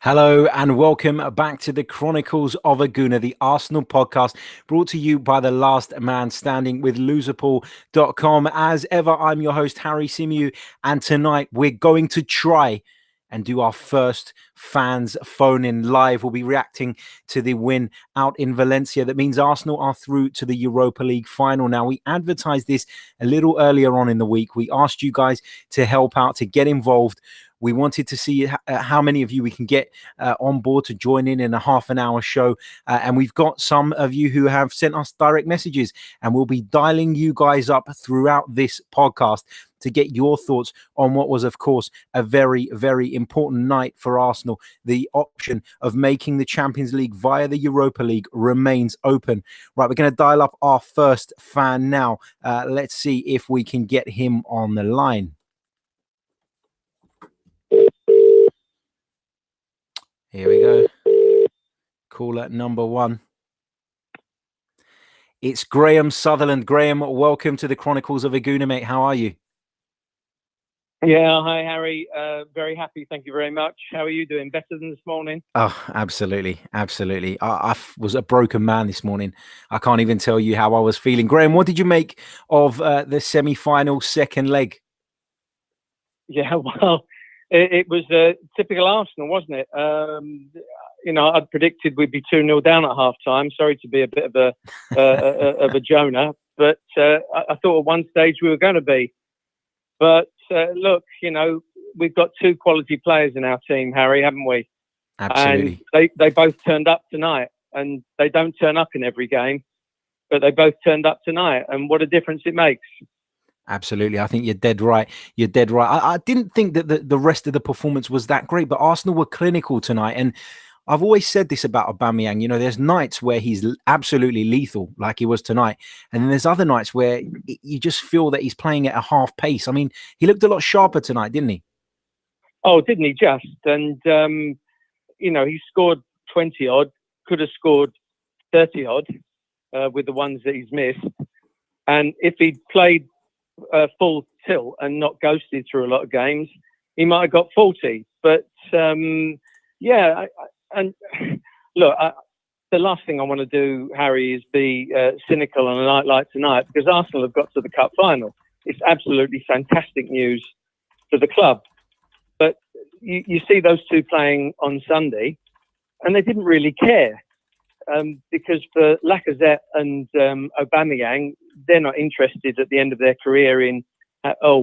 Hello and welcome back to the Chronicles of a Gooner, the Arsenal podcast brought to you by the Last Man Standing with loserpool.com. As ever, I'm your host, Harry Symeou, and tonight we're going to try and do our first fans phone in live. We'll be reacting to the win out in Valencia. That means Arsenal are through to the Europa League final. Now, we advertised this a little earlier on in the week. We asked you guys to help out, to get involved. We wanted to see how many of you we can get on board to join in a half an hour show. And we've got some of you who have sent us direct messages, and we'll be dialing you guys up throughout this podcast to get your thoughts on what was, of course, a very, very important night for Arsenal. The option of making the Champions League via the Europa League remains open. Right, we're going to dial up our first fan now. Let's see if we can get him on the line. Here we go. Caller number one. It's Graham Sutherland. Graham, welcome to the Chronicles of a Gooner, mate. How are you? Yeah, hi, Harry. Very happy. Thank you very much. How are you doing? Better than this morning? Oh, absolutely. Absolutely. I was a broken man this morning. I can't even tell you how I was feeling. Graham, what did you make of the semi-final second leg? Yeah, well, it was typical Arsenal, wasn't it? I'd predicted we'd be 2-0 down at half-time. Sorry to be a bit of a Jonah, but I thought at one stage we were going to be. But look, we've got two quality players in our team, Harry, haven't we? Absolutely. And they both turned up tonight, and they don't turn up in every game, but they both turned up tonight, and what a difference it makes. Absolutely. I think you're dead right. You're dead right. I didn't think that the rest of the performance was that great, but Arsenal were clinical tonight. And I've always said this about Aubameyang. There's nights where he's absolutely lethal, like he was tonight. And then there's other nights where you just feel that he's playing at a half pace. I mean, he looked a lot sharper tonight, didn't he? Oh, didn't he just? And, he scored 20-odd, could have scored 30-odd with the ones that he's missed. And if he'd played full tilt and not ghosted through a lot of games, he might have got 40. But, the last thing I want to do, Harry, is be cynical on a night like tonight, because Arsenal have got to the cup final. It's absolutely fantastic news for the club. But you see those two playing on Sunday, and they didn't really care. Because for Lacazette and Aubameyang, they're not interested at the end of their career in,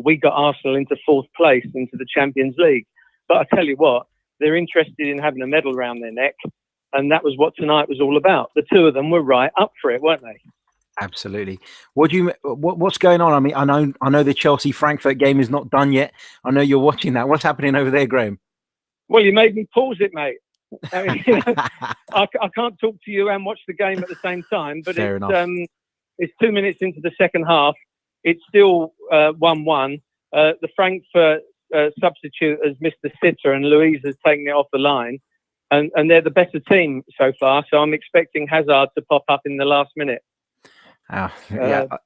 we got Arsenal into fourth place into the Champions League. But I tell you what, they're interested in having a medal around their neck. And that was what tonight was all about. The two of them were right up for it, weren't they? Absolutely. What's going on? I mean, I know the Chelsea Frankfurt game is not done yet. I know you're watching that. What's happening over there, Graham? Well, you made me pause it, mate. I mean, I can't talk to you and watch the game at the same time, but it's 2 minutes into the second half. It's still 1-1. The Frankfurt substitute has missed the sitter, and Luiz has taken it off the line, and they're the better team so far. So I'm expecting Hazard to pop up in the last minute. Yeah,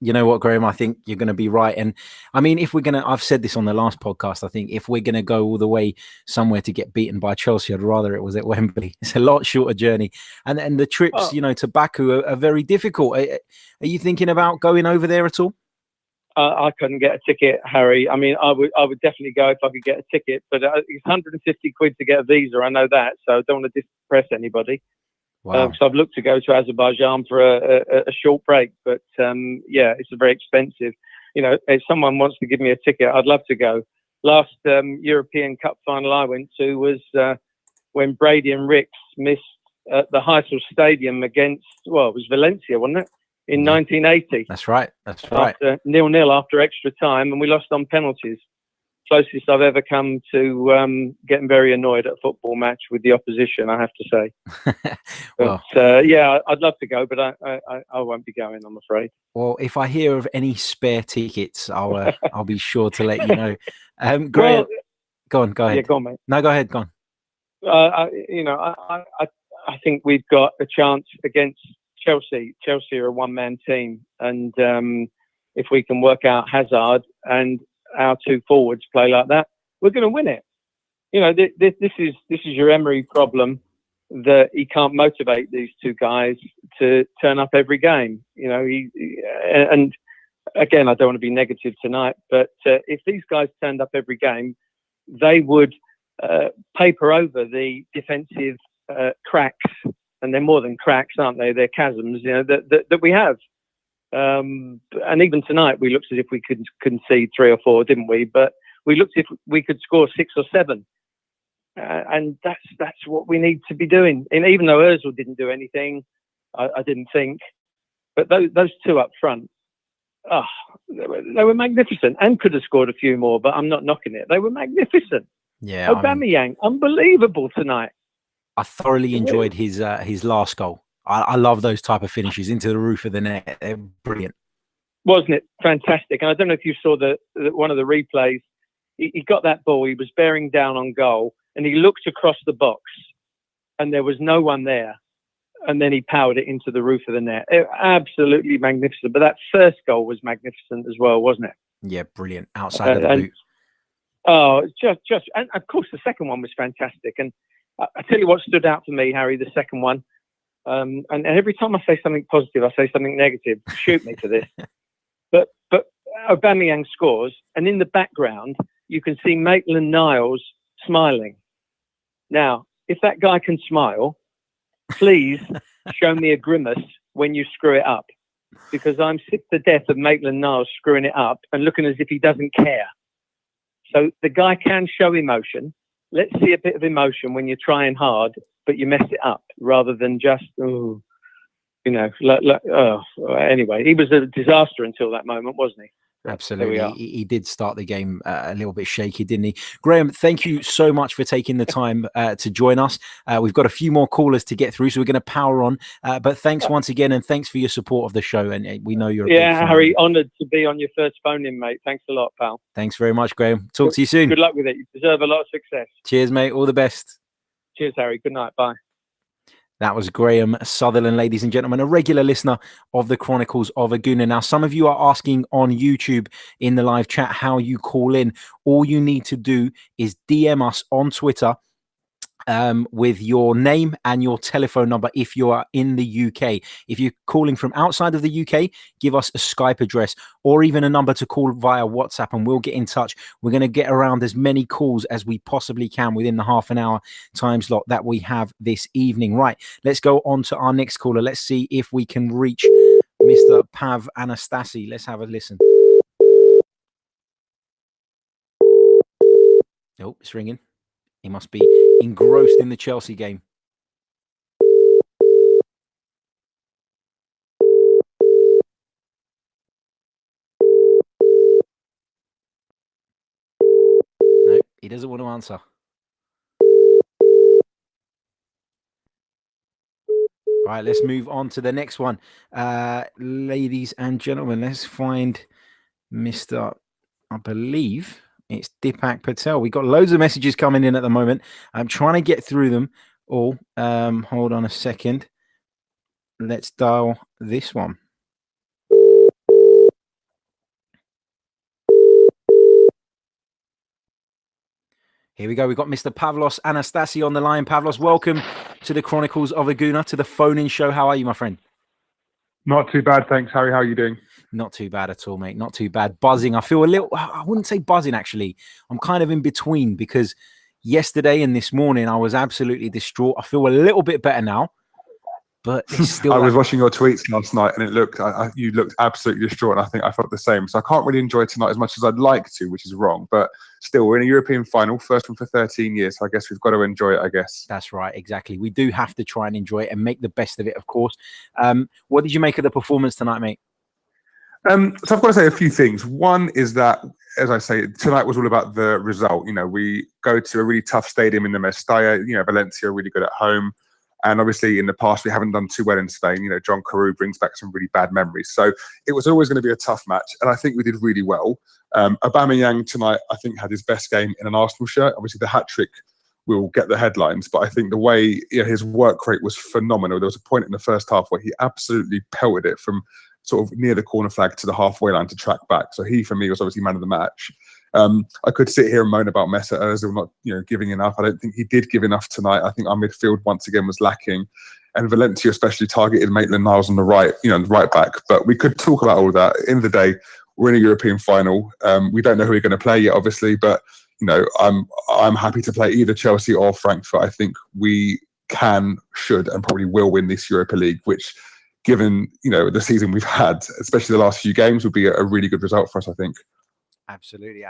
you know what, Graham, I think you're going to be right. And I mean, I've said this on the last podcast, I think if we're going to go all the way somewhere to get beaten by Chelsea, I'd rather it was at Wembley. It's a lot shorter journey. And the trips, to Baku are very difficult. Are you thinking about going over there at all? I couldn't get a ticket, Harry. I mean, I would definitely go if I could get a ticket, but it's 150 quid to get a visa. I know that, so I don't want to depress anybody. Wow. So I've looked to go to Azerbaijan for a short break, but it's very expensive. If someone wants to give me a ticket, I'd love to go. Last European Cup final I went to was when Brady and Ricks missed at the Heysel Stadium against, it was Valencia, wasn't it? In 1980. That's right. That's right. 0-0 after extra time, and we lost on penalties. Closest I've ever come to getting very annoyed at a football match with the opposition, I have to say. Well, but, I'd love to go, but I won't be going, I'm afraid. Well, if I hear of any spare tickets, I'll be sure to let you know. Graham, go on, go ahead. Yeah, go on, mate. No, go ahead, go on. I think we've got a chance against Chelsea. Chelsea are a one-man team, and if we can work out Hazard and our two forwards play like that, we're going to win it. you know, this is your Emery problem, that he can't motivate these two guys to turn up every game. You know, and again, I don't want to be negative tonight, but if these guys turned up every game, they would paper over the defensive cracks, and they're more than cracks, aren't they? They're chasms, you know, that we have. And even tonight, we looked as if we could concede 3 or 4, didn't we? But we looked as if we could score 6 or 7. And that's what we need to be doing. And even though Ozil didn't do anything, I didn't think, but those two up front, they were magnificent, and could have scored a few more. But I'm not knocking it; they were magnificent. Yeah, Aubameyang, unbelievable tonight. I thoroughly enjoyed his last goal. I love those type of finishes into the roof of the net. They're brilliant, wasn't it? Fantastic. And I don't know if you saw the one of the replays. He got that ball. He was bearing down on goal, and he looked across the box, and there was no one there. And then he powered it into the roof of the net. Absolutely magnificent. But that first goal was magnificent as well, wasn't it? Yeah, brilliant. Outside of the boot. Oh, just, and of course the second one was fantastic. And I tell you what stood out for me, Harry, the second one. And every time I say something positive, I say something negative. Shoot me for this. But Aubameyang scores, and in the background you can see Maitland-Niles smiling. Now, if that guy can smile, please show me a grimace when you screw it up, because I'm sick to death of Maitland-Niles screwing it up and looking as if he doesn't care. So the guy can show emotion. Let's see a bit of emotion when you're trying hard, but you mess it up, rather than just, anyway, he was a disaster until that moment, wasn't he? Absolutely. He did start the game a little bit shaky, didn't he? Graham, thank you so much for taking the time to join us. We've got a few more callers to get through, so we're going to power on. But thanks once again, and thanks for your support of the show. And we know you're a big fan. Harry, honoured to be on your first phone-in, mate. Thanks a lot, pal. Thanks very much, Graham. Talk to you soon. Good luck with it. You deserve a lot of success. Cheers, mate. All the best. Cheers, Harry. Good night. Bye. That was Graham Sutherland, ladies and gentlemen, a regular listener of the Chronicles of a Gooner. Now, some of you are asking on YouTube in the live chat how you call in. All you need to do is DM us on Twitter with your name and your telephone number if you are in the UK. If you're calling from outside of the UK, give us a Skype address or even a number to call via WhatsApp, and we'll get in touch. We're going to get around as many calls as we possibly can within the half an hour time slot that we have this evening. Right, let's go on to our next caller. Let's see if we can reach Mr. Pav Anastasi. Let's have a listen. Oh, it's ringing. He must be engrossed in the Chelsea game. No, he doesn't want to answer. Right, let's move on to the next one. Ladies and gentlemen, let's find Mr. I believe it's Deepak Patel. We got loads of messages coming in at the moment. I'm trying to get through them all. Hold on a second. Let's dial this one. Here we go. We've got Mr. Pavlos Anastasi on the line. Pavlos, welcome to the Chronicles of a Gooner, to the phone-in show. How are you, my friend? Not too bad, thanks, Harry. How are you doing? Not too bad at all, mate. Not too bad. Buzzing. I feel a little, I wouldn't say buzzing, actually. I'm kind of in between, because yesterday and this morning, I was absolutely distraught. I feel a little bit better now, but it's still... I was watching your tweets last night, and you looked absolutely distraught, and I think I felt the same. So I can't really enjoy tonight as much as I'd like to, which is wrong. But still, we're in a European final, first one for 13 years. So I guess we've got to enjoy it, I guess. That's right, exactly. We do have to try and enjoy it and make the best of it, of course. What did you make of the performance tonight, mate? So I've got to say a few things. One is that, as I say, tonight was all about the result. You know, we go to a really tough stadium in the Mestalla. You know, Valencia are really good at home. And obviously, in the past, we haven't done too well in Spain. You know, John Carew brings back some really bad memories. So it was always going to be a tough match. And I think we did really well. Aubameyang tonight, I think, had his best game in an Arsenal shirt. Obviously, the hat-trick will get the headlines. But I think the way his work rate was phenomenal. There was a point in the first half where he absolutely pelted it from sort of near the corner flag to the halfway line to track back. So he, for me, was obviously man of the match. I could sit here and moan about Mesut Ozil not, giving enough. I don't think he did give enough tonight. I think our midfield once again was lacking, and Valencia especially targeted Maitland-Niles on the right, the right back. But we could talk about all that. In the day, we're in a European final. We don't know who we're going to play yet, obviously, but I'm happy to play either Chelsea or Frankfurt. I think we can, should, and probably will win this Europa League, which, given the season we've had, especially the last few games, would be a really good result for us, I think. Absolutely.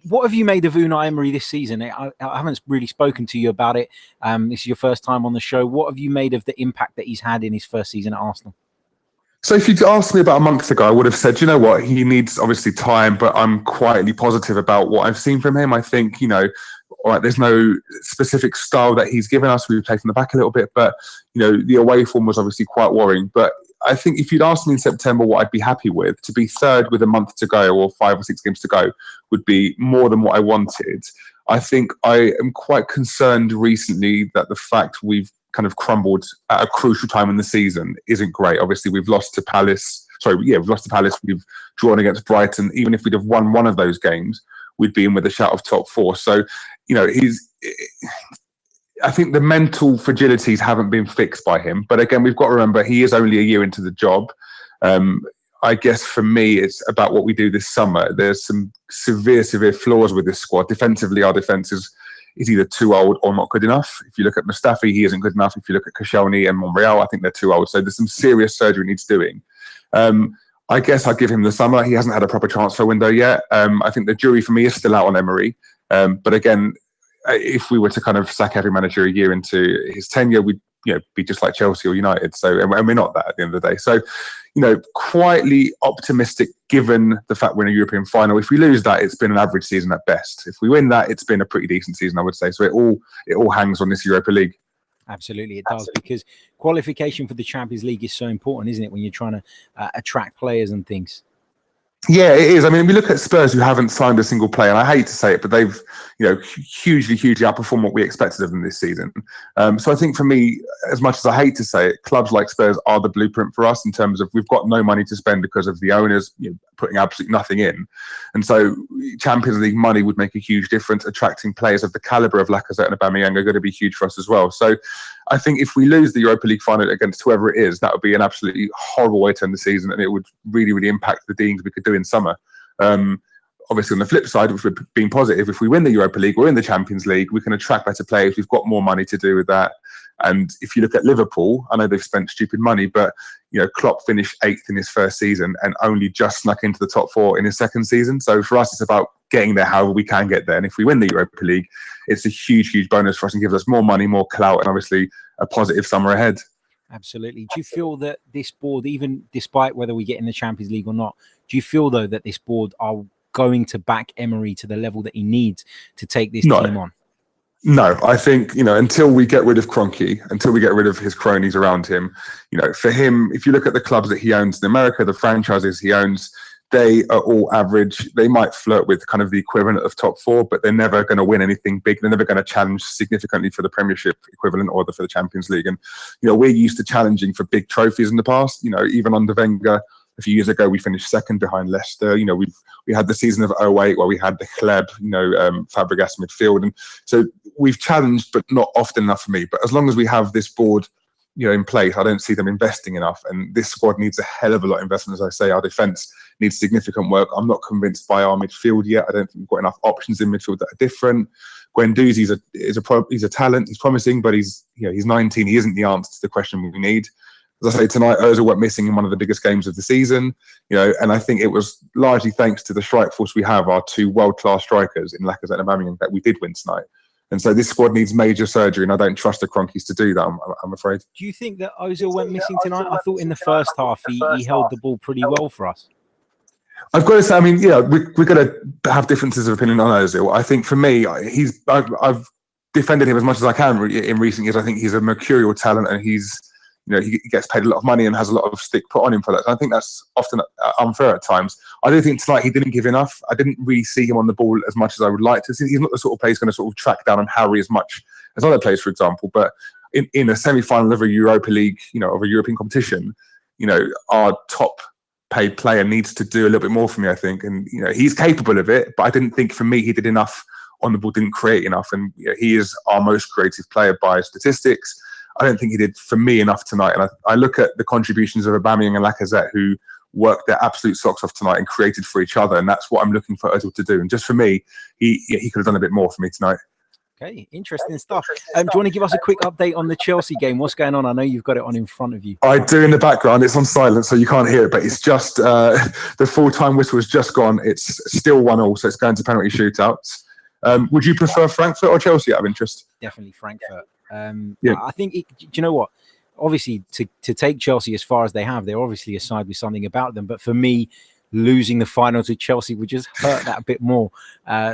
What have you made of Unai Emery this season? I haven't really spoken to you about it. This is your first time on the show. What have you made of the impact that he's had in his first season at Arsenal? So if you'd asked me about a month ago, I would have said, you know what, he needs obviously time, but I'm quietly positive about what I've seen from him. I think, all right, there's no specific style that he's given us. We've taken the back a little bit, but, the away form was obviously quite worrying. But I think if you'd asked me in September what I'd be happy with, to be third with a month to go or 5 or 6 games to go would be more than what I wanted. I think I am quite concerned recently that the fact we've kind of crumbled at a crucial time in the season isn't great. Obviously, we've lost to Palace. We've lost to Palace. We've drawn against Brighton. Even if we'd have won one of those games, we'd be in with a shout of top 4. So, I think the mental fragilities haven't been fixed by him. But again, we've got to remember he is only a year into the job. I guess for me, it's about what we do this summer. There's some severe flaws with this squad. Defensively, our defence is either too old or not good enough. If you look at Mustafi, he isn't good enough. If you look at Koscielny and Monreal, I think they're too old. So there's some serious surgery needs doing. I guess I'd give him the summer. He hasn't had a proper transfer window yet. I think the jury for me is still out on Emery. But again, if we were to kind of sack every manager a year into his tenure, we'd be just like Chelsea or United. So, and we're not that at the end of the day. So, quietly optimistic given the fact we're in a European final. If we lose that, it's been an average season at best. If we win that, it's been a pretty decent season, I would say. So it all hangs on this Europa League. Absolutely, it does, because qualification for the Champions League is so important, isn't it, when you're trying to attract players and things? Yeah, it is. I mean, we look at Spurs, who haven't signed a single player, and I hate to say it, but they've, hugely outperformed what we expected of them this season. So I think for me, as much as I hate to say it, clubs like Spurs are the blueprint for us in terms of we've got no money to spend because of the owners putting absolutely nothing in. And so Champions League money would make a huge difference. Attracting players of the calibre of Lacazette and Aubameyang are going to be huge for us as well. So I think if we lose the Europa League final against whoever it is, that would be an absolutely horrible way to end the season, and it would really impact the dealings we could do in summer. Obviously, on the flip side, if we're being positive, if we win the Europa League, we're in the Champions League, we can attract better players. We've got more money to do with that. And if you look at Liverpool, I know they've spent stupid money, but Klopp finished 8th in his first season and only just snuck into the top 4 in his second season. So for us, it's about getting there however we can get there. And if we win the Europa League, it's a huge bonus for us and gives us more money, more clout, and obviously a positive summer ahead. Absolutely. Do you feel that this board, even despite whether we get in the Champions League or not, do you feel, though, that this board are going to back Emery to the level that he needs to take this team on? No, I think, until we get rid of Kroenke, until we get rid of his cronies around him, for him, if you look at the clubs that he owns in America, the franchises he owns, they are all average. They might flirt with kind of the equivalent of top 4, but they're never going to win anything big. They're never going to challenge significantly for the Premiership equivalent or for the Champions League. And, we're used to challenging for big trophies in the past. Even under Wenger, a few years ago, we finished second behind Leicester. We had the season of 2008 where we had the Kleb, Fabregas midfield. And so we've challenged, but not often enough for me. But as long as we have this board, in place, I don't see them investing enough. And this squad needs a hell of a lot of investment. As I say, our defence needs significant work. I'm not convinced by our midfield yet. I don't think we've got enough options in midfield that are different. Guendouzi's he's a talent. He's promising, but he's 19. He isn't the answer to the question we need. As I say, tonight, Ozil went missing in one of the biggest games of the season, and I think it was largely thanks to the strike force we have, our 2 world-class strikers in Lacazette and Aubameyang, that we did win tonight. And so this squad needs major surgery, and I don't trust the Kroenkes to do that, I'm afraid. Do you think that Ozil went missing tonight? I thought in the first half he held the ball pretty well for us. I've got to say, we're going to have differences of opinion on Ozil. I think for me, I've defended him as much as I can in recent years. I think he's a mercurial talent, and he's he gets paid a lot of money and has a lot of stick put on him for that. I think that's often unfair at times. I do think tonight he didn't give enough. I didn't really see him on the ball as much as I would like to see. He's not the sort of player who's going to sort of track down and harry as much as other players, for example. But in a semi-final of a Europa League, of a European competition, our top paid player needs to do a little bit more for me, I think. And, you know, he's capable of it, but I didn't think for me he did enough on the ball, didn't create enough. And you know, he is our most creative player by statistics. I don't think he did, for me, enough tonight. And I look at the contributions of Aubameyang and Lacazette, who worked their absolute socks off tonight and created for each other. And that's what I'm looking for Ozil to do. And just for me, he could have done a bit more for me tonight. Okay, interesting stuff. Do you want to give us a quick update on the Chelsea game? What's going on? I know you've got it on in front of you. I do in the background. It's on silent, so you can't hear it. But it's just the full-time whistle has just gone. It's still 1-1, so it's going to penalty shootouts. Would you prefer Frankfurt or Chelsea out of interest? Definitely Frankfurt. I think, do you know what? Obviously, to take Chelsea as far as they have, they're obviously a side with something about them. But for me, losing the final to Chelsea would just hurt that a bit more.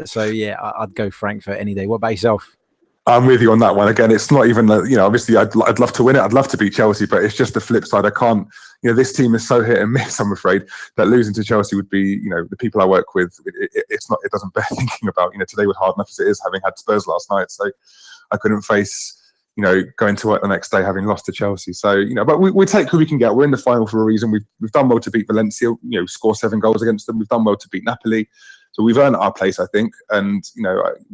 So, yeah, I'd go Frankfurt any day. What about yourself? I'm with you on that one. Again, it's not even, obviously I'd love to win it. I'd love to beat Chelsea, but it's just the flip side. I can't, this team is so hit and miss, I'm afraid, that losing to Chelsea would be, the people I work with, it doesn't bear thinking about. Today was hard enough as it is, having had Spurs last night. So I couldn't face, going to work the next day having lost to Chelsea. So, but we take who we can get. We're in the final for a reason. We've done well to beat Valencia, score 7 goals against them. We've done well to beat Napoli. So we've earned our place, I think. And,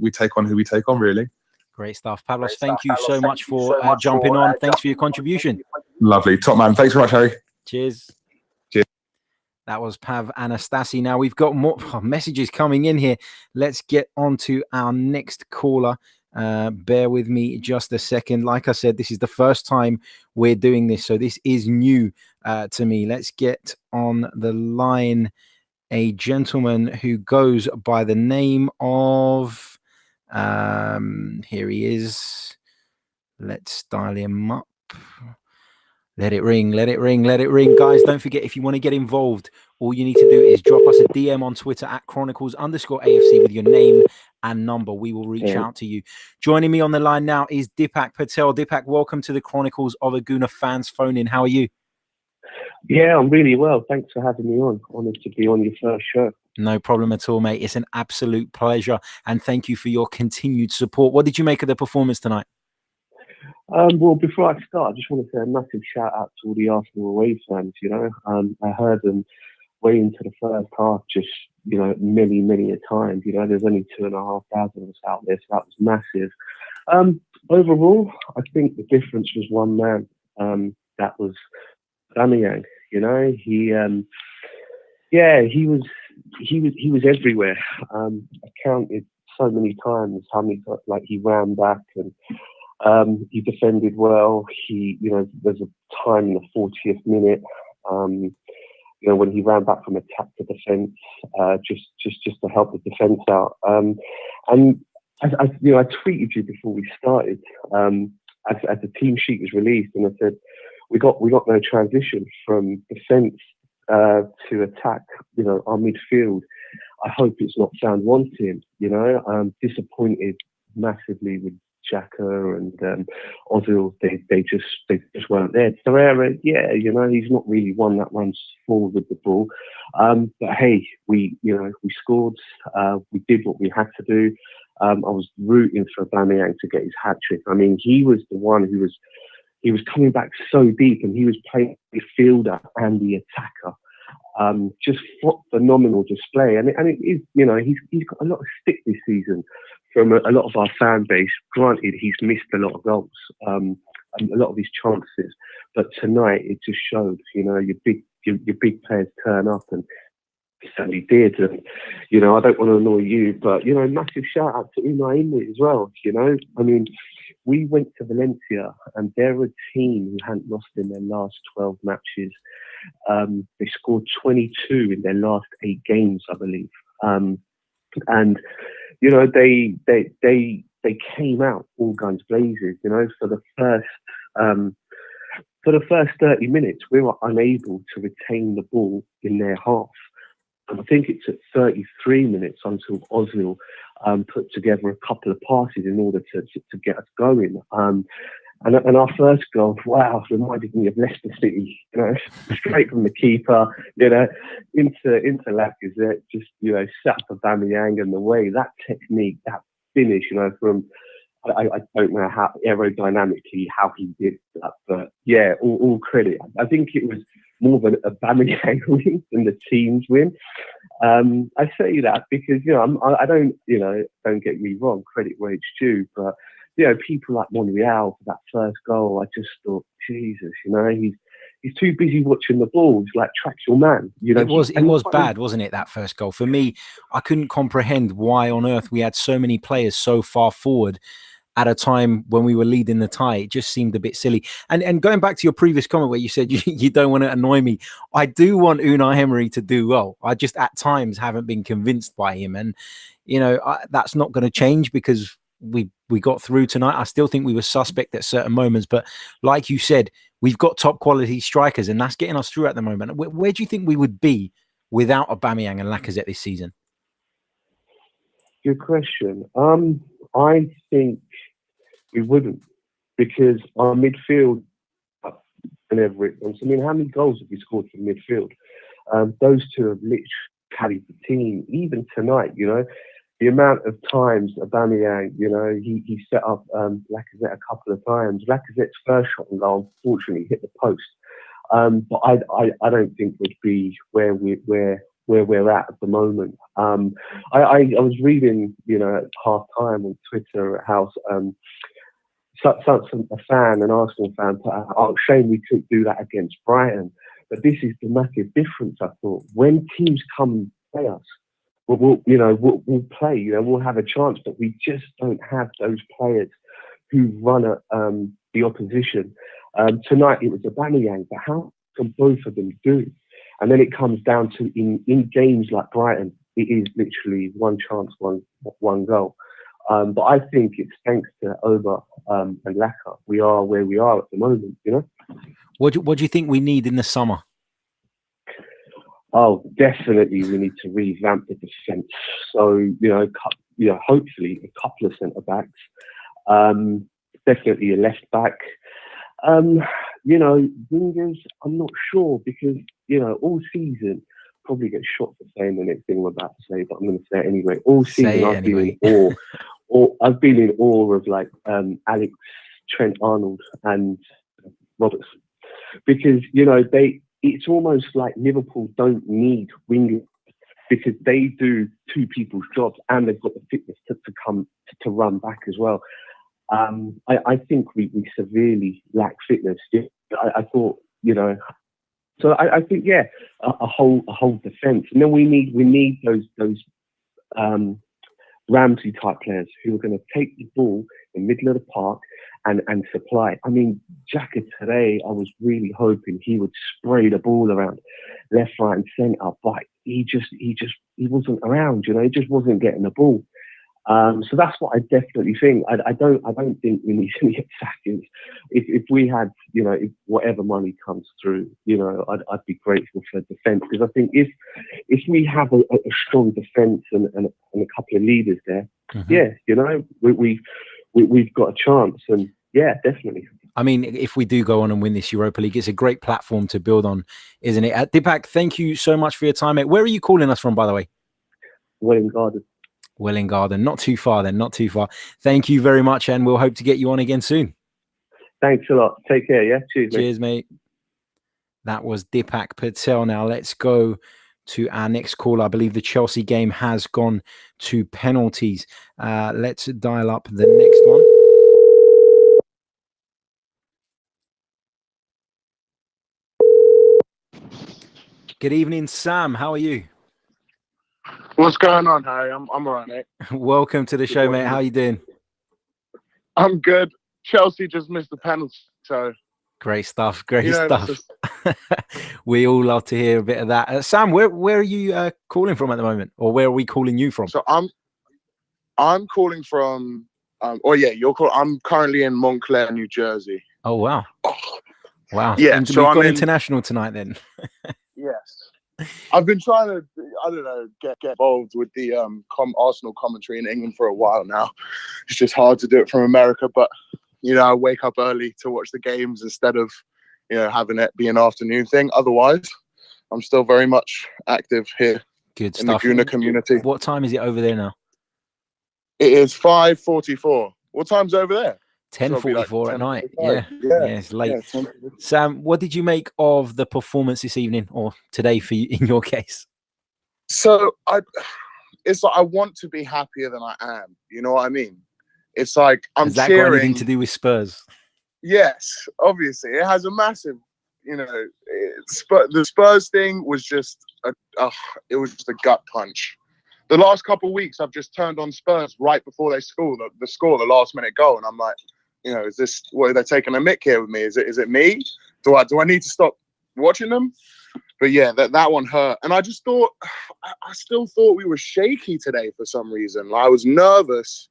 we take on who we take on, really. Great stuff. Pavlos, thank you so much for jumping on. Thanks for your contribution. Lovely. Top man. Thanks very much, Harry. Cheers. Cheers. That was Pav Anastasi. Now we've got more messages coming in here. Let's get on to our next caller. Bear with me just a second. Like I said, this is the first time we're doing this, so this is new to me. Let's get on the line a gentleman who goes by the name of... here he is. Let's dial him up. Let it ring, let it ring, let it ring. Guys, don't forget, if you want to get involved, all you need to do is drop us a DM on Twitter at Chronicles_AFC with your name and number. We will reach out to you. Joining me on the line now is Deepak Patel. Deepak, welcome to the Chronicles of a Gooner fans phone in. How are you? Yeah, I'm really well. Thanks for having me on. Honoured to be on your first show. No problem at all, mate. It's an absolute pleasure. And thank you for your continued support. What did you make of the performance tonight? Well, before I start, I just want to say a massive shout out to all the Arsenal away fans. I heard them way into the first half, just, many a time. There's only 2,500 of us out there, so that was massive. Overall, I think the difference was one man. That was Aubameyang. He was everywhere. I counted so many times how many he ran back and he defended well. There's a time in the 40th minute, when he ran back from attack to defence, just to help the defence out. And I tweeted you before we started, as the team sheet was released, and I said we got no transition from defence to attack. Our midfield. I hope it's not found wanting. I'm disappointed massively with Xhaka and Ozil. They just weren't there. Torreira, he's not really one that runs forward with the ball. But hey, we scored. We did what we had to do. I was rooting for Aubameyang to get his hat trick. I mean, he was the one who was coming back so deep, and he was playing the fielder and the attacker. Just phenomenal display, and it is, he's got a lot of stick this season from a lot of our fan base. Granted, he's missed a lot of goals, and a lot of his chances, but tonight it just showed. Your big players turn up, and he certainly did. And I don't want to annoy you, but massive shout out to Unai Emery as well. I mean, we went to Valencia, and they're a team who hadn't lost in their last 12 matches. They scored 22 in their last 8 games, I believe. And they came out all guns blazing. For the first 30 minutes, we were unable to retain the ball in their half. And I think it's at 33 minutes until Ozil put together a couple of passes in order to get us going. And our first goal, wow, reminded me of Leicester City, straight from the keeper, into Lacazette, just, set up Aubameyang, and the way that technique, that finish, from, I don't know how aerodynamically how he did that, but yeah, all credit. I think it was more of an Aubameyang win than the team's win. I say that because, I don't, don't get me wrong, credit where it's due, but, people like Monreal for that first goal, I just thought, Jesus, he's too busy watching the ball. He's like, track your man. It was bad, wasn't it, that first goal? For me, I couldn't comprehend why on earth we had so many players so far forward at a time when we were leading the tie. It just seemed a bit silly. And going back to your previous comment where you said you don't want to annoy me, I do want Unai Emery to do well. I just at times haven't been convinced by him. And, that's not going to change because we got through tonight. I still think we were suspect at certain moments. But like you said, we've got top quality strikers and that's getting us through at the moment. Where do you think we would be without Aubameyang and Lacazette this season? Good question. I think we wouldn't, because our midfield and everything. I mean, how many goals have we scored from midfield? Those two have literally carried the team. Even tonight, the amount of times Aubameyang, he set up Lacazette a couple of times. Lacazette's first shot on goal, unfortunately, hit the post. But I don't think we'd be where we're at the moment. I was reading, at half time on Twitter how an Arsenal fan put out, "Oh, shame we couldn't do that against Brighton." But this is the massive difference, I thought. When teams come play us, we'll play, we'll have a chance, but we just don't have those players who run at the opposition. Tonight it was Aubameyang, but how can both of them do? And then it comes down to in games like Brighton, it is literally one chance, one goal. But I think it's thanks to Oba and Laka. We are where we are at the moment, What do you think we need in the summer? Oh, definitely we need to revamp the defence. So, hopefully a couple of centre-backs. Definitely a left-back. Wingers, I'm not sure because, all season, probably get shot for saying the next thing I'm about to say, but I'm going to say it anyway. All season I've been in awe. I've been in awe of Alex, Trent Arnold and Robertson. Because, it's almost like Liverpool don't need wingers because they do two people's jobs and they've got the fitness to run back as well. I think we severely lack fitness. I thought, so I think, a whole defence. And then we need those Ramsey type players who are going to take the ball in the middle of the park and supply. I mean, Xhaka today, I was really hoping he would spray the ball around left, right, and centre, but he wasn't around. He just wasn't getting the ball. So that's what I definitely think. I don't think we need any attackers. If we had, if whatever money comes through, I'd be grateful for defence because I think if we have a strong defence and a couple of leaders there, we've got a chance. And yeah, definitely. I mean, if we do go on and win this Europa League, it's a great platform to build on, isn't it? Deepak, thank you so much for your time, mate. Where are you calling us from, by the way? Welling Garden. Welling Garden. Not too far then, not too far. Thank you very much, and we'll hope to get you on again soon. Thanks a lot. Take care, yeah? Cheers, mate. That was Deepak Patel. Now let's go to our next call. I believe the Chelsea game has gone to penalties. Let's dial up the next one. Good evening, Sam. How are you? What's going on, Harry? I'm all right, mate. Welcome to the show, mate. How are you doing? I'm good. Chelsea just missed the penalty, so... Great stuff. Great stuff. We all love to hear a bit of that. Sam, where are you calling from at the moment? Or where are we calling you from? So I'm calling from... I'm currently in Montclair, New Jersey. Oh, wow. Wow. Yeah, and so we've gone international tonight then. Yes. I've been trying to, get involved with the Arsenal commentary in England for a while now. It's just hard to do it from America, but, I wake up early to watch the games instead of, having it be an afternoon thing. Otherwise, I'm still very much active here. Good in stuff. the Guna community. What time is it over there now? It is 5:44. What time's over there? 10:44 at night. Yeah, it's late. Yeah, 10:45. Sam, what did you make of the performance this evening, or today for you, in your case? So it's like I want to be happier than I am. You know what I mean? It's like I'm Has that cheering. got anything to do with Spurs? Yes, obviously it has a massive. You know, the Spurs thing was just it was just a gut punch. The last couple of weeks, I've just turned on Spurs right before they score the last minute goal, and I'm like, you know, is this what they're taking a mick here with me? Is it me? Do I need to stop watching them? But yeah, that one hurt, and I just thought, I still thought we were shaky today for some reason. Like, I was nervous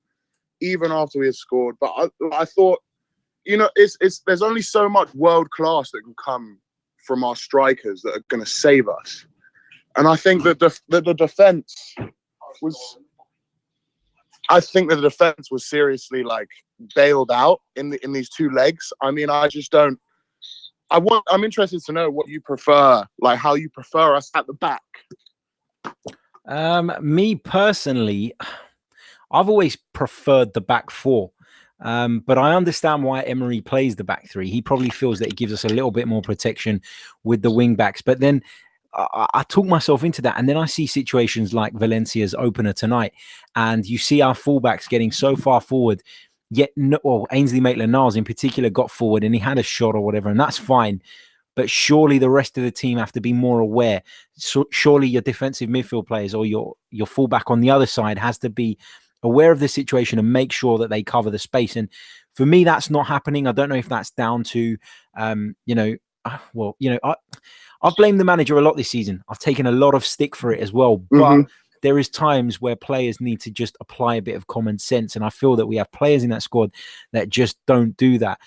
even after we had scored, but I thought, you know, there's only so much world class that can come from our strikers that are going to save us, and I think that the defense was. I think that the defense was seriously like bailed out in these two legs. I mean, I just don't. I'm interested to know what you prefer, like how you prefer us at the back. Me personally, I've always preferred the back four. But I understand why Emery plays the back three. He probably feels that it gives us a little bit more protection with the wing backs. But then I talk myself into that. And then I see situations like Valencia's opener tonight. And you see our fullbacks getting so far forward. Yet, Ainsley Maitland-Niles in particular got forward and he had a shot or whatever. And that's fine. But surely the rest of the team have to be more aware. So surely your defensive midfield players or your fullback on the other side has to be aware of the situation and make sure that they cover the space. And for me, that's not happening. I don't know if that's down to, I've blamed the manager a lot this season. I've taken a lot of stick for it as well. But there is times where players need to just apply a bit of common sense. And I feel that we have players in that squad that just don't do that.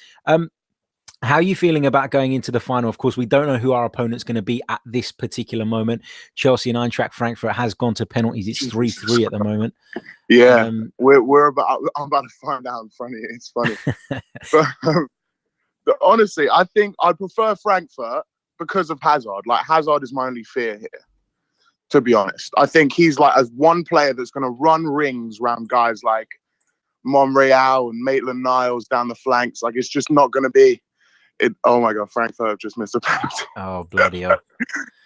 How are you feeling about going into the final? Of course, we don't know who our opponent's going to be at this particular moment. Chelsea and Eintracht Frankfurt has gone to penalties. It's 3-3 at the moment. Yeah, I'm about to find out in front of you. It's funny. But honestly, I think I prefer Frankfurt because of Hazard. Like, Hazard is my only fear here, to be honest. I think he's like as one player that's going to run rings around guys like Monreal and Maitland-Niles down the flanks. Like, it's just not going to be. Oh my God, Frankfurt have just missed a penalty. Oh, bloody hell.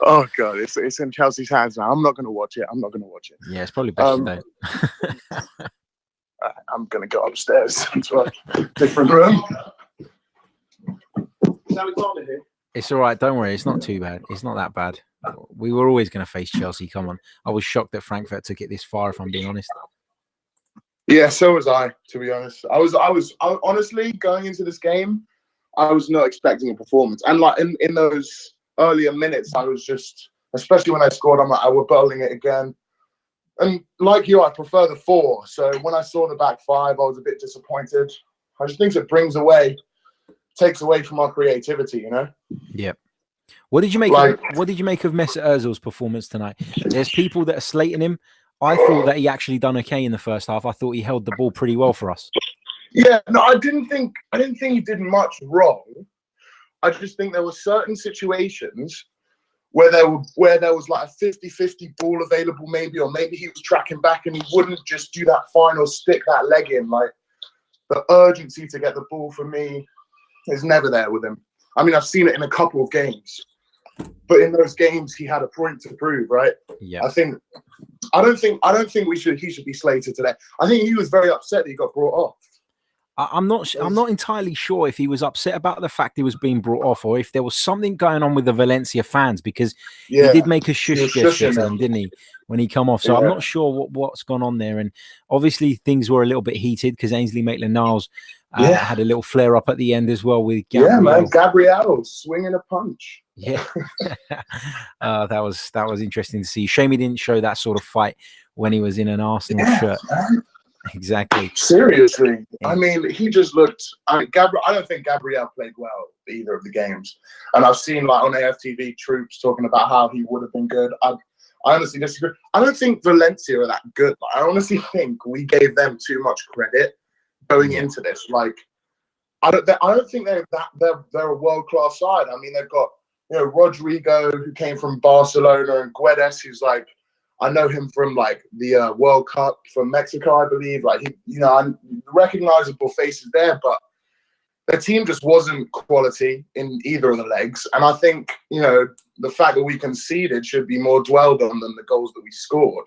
Oh God, it's in Chelsea's hands now. I'm not going to watch it. Yeah, it's probably best you don't. I'm going to go upstairs into a different room. It's all right. Don't worry. It's not too bad. It's not that bad. We were always going to face Chelsea. Come on. I was shocked that Frankfurt took it this far, if I'm being honest. Yeah, so was I, to be honest. I was honestly going into this game, I was not expecting a performance. And like in those earlier minutes, I was just, especially when I scored, I'm like, we're bowling it again. And like you, I prefer the four. So when I saw the back five, I was a bit disappointed. I just think it takes away from our creativity, you know? Yeah. What did you make of Mesut Ozil's performance tonight? There's people that are slating him. I thought that he actually done okay in the first half. I thought he held the ball pretty well for us. Yeah, no, I didn't think he did much wrong. I just think there were certain situations where there was like a 50-50 ball available maybe, or maybe he was tracking back and he wouldn't just do that final stick that leg in. Like, the urgency to get the ball for me is never there with him. I mean, I've seen it in a couple of games, but in those games he had a point to prove, right? Yeah. I don't think he should be slated today. I think he was very upset that he got brought off. I'm not entirely sure if he was upset about the fact he was being brought off or if there was something going on with the Valencia fans, because he did make a shush gesture to them, didn't he, when he come off? So I'm not sure what's gone on there. And obviously things were a little bit heated because Ainsley Maitland-Niles had a little flare up at the end as well with Gabriel. Yeah, man, Gabriel swinging a punch. Yeah, that was interesting to see. Shame he didn't show that sort of fight when he was in an Arsenal shirt. Man. Exactly. Seriously, I mean, he just looked. I don't think Gabriel played well either of the games, and I've seen like on AFTV troops talking about how he would have been good. I honestly disagree. I don't think Valencia are that good. Like, I honestly think we gave them too much credit going into this. Like, I don't think they're a world class side. I mean, they've got Rodrigo, who came from Barcelona, and Guedes, who's like, I know him from like the World Cup from Mexico, I believe. Like, recognizable faces there, but their team just wasn't quality in either of the legs. And I think, you know, the fact that we conceded should be more dwelled on than the goals that we scored.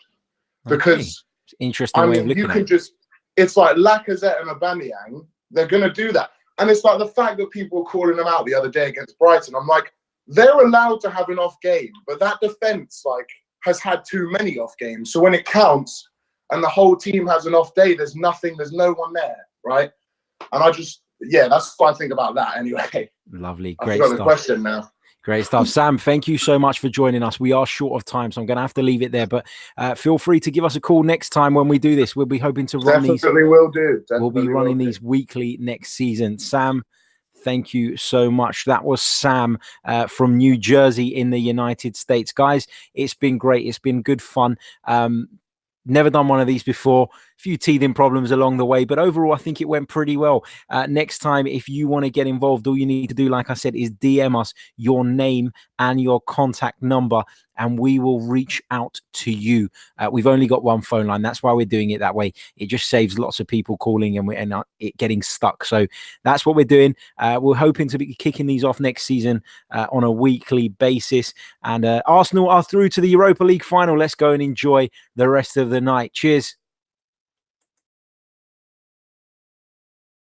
Because, it's interesting way of looking at it. It's like Lacazette and Aubameyang, they're going to do that. And it's like the fact that people were calling them out the other day against Brighton. I'm like, they're allowed to have an off game, but that defense, like, has had too many off games. So when it counts and the whole team has an off day, there's no one there, right? And that's what I think about that anyway. Lovely. I Great forgot stuff. the question now. Great stuff. Sam, thank you so much for joining us. We are short of time, so I'm going to have to leave it there. But feel free to give us a call next time when we do this. We'll be hoping to run these. Definitely will do. We'll be running these weekly next season. Sam, thank you so much. That was Sam from New Jersey in the United States. Guys, it's been great. It's been good fun. Never done one of these before. A few teething problems along the way, but overall, I think it went pretty well. Next time, if you want to get involved, all you need to do, like I said, is DM us your name and your contact number, and we will reach out to you. We've only got one phone line. That's why we're doing it that way. It just saves lots of people calling and it getting stuck. So that's what we're doing. We're hoping to be kicking these off next season on a weekly basis. And Arsenal are through to the Europa League final. Let's go and enjoy the rest of the night. Cheers.